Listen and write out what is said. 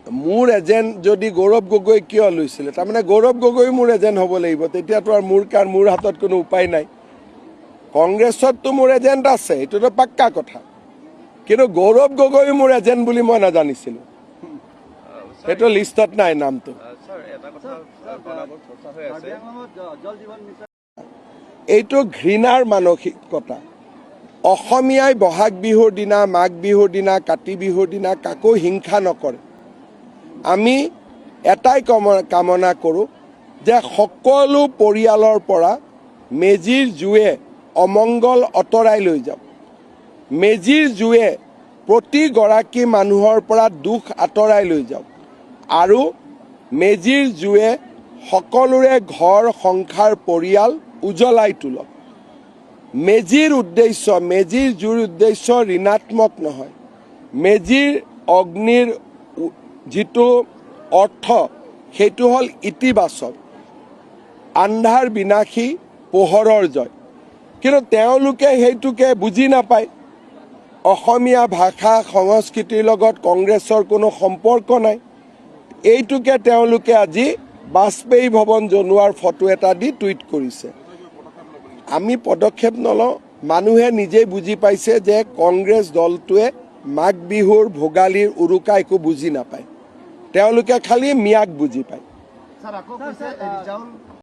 মোৰ এজেণ্ট যদি গৌৰৱ গগৈ কিয় লৈছিলে, তাৰমানে গৌৰৱ গগৈ মোৰ এজেণ্ট হ'ব লাগিব, তেতিয়াতো আৰু মোৰ হাতত কোনো উপায় নাই। কংগ্ৰেছততো মোৰ এজেণ্ট আছে, এইটোতো পাক্কা কথা, কিন্তু গৌৰৱ গগৈ মোৰ এজেণ্ট বুলি মই নাজানিছিলোঁ, সেইটো লিষ্টত নাই নামটো। এইটো ঘৃণাৰ মানসিকতা। অসমীয়াই বহাগ বিহুৰ দিনা, মাঘ বিহুৰ দিনা, কাতি বিহুৰ দিনা কাকো হিংসা নকৰে। আমি এটাই কামনা কৰোঁ যে সকলো পৰিয়ালৰ পৰা মেজিৰ জুয়ে অমংগল আঁতৰাই লৈ যাওক। মেজিৰ জুয়ে প্ৰতিগৰাকী মানুহৰ পৰা দুখ আঁতৰাই লৈ যাওক আৰু মেজিৰ জুয়ে সকলোৰে ঘৰ সংসাৰ পৰিয়াল উজ্বলাই তোলক। মেজিৰ উদ্দেশ্য, মেজিৰ জুইৰ উদ্দেশ্য ঋণাত্মক নহয়। মেজিৰ অগ্নিৰ যিটো অৰ্থ সেইটো হ'ল ইতিবাচক, আন্ধাৰ বিনাশী পোহৰৰ জয়। কিন্তু তেওঁলোকে সেইটোকে বুজি নাপায়। অসমীয়া ভাষা সংস্কৃতিৰ লগত কংগ্ৰেছৰ কোনো সম্পৰ্ক নাই। এইটোকে তেওঁলোকে আজি বাজপেয়ী ভৱন জনোৱাৰ ফটো এটা দি টুইট কৰিছে। আমি পদক্ষেপ নলওঁ, মানুহে নিজেই বুজি পাইছে যে কংগ্ৰেছ দলটোৱে মাঘ বিহুৰ ভোগালীৰ উৰুকা একো বুজি নাপায়, তেওঁলোকে খালি মিয়াক বুজি পায়।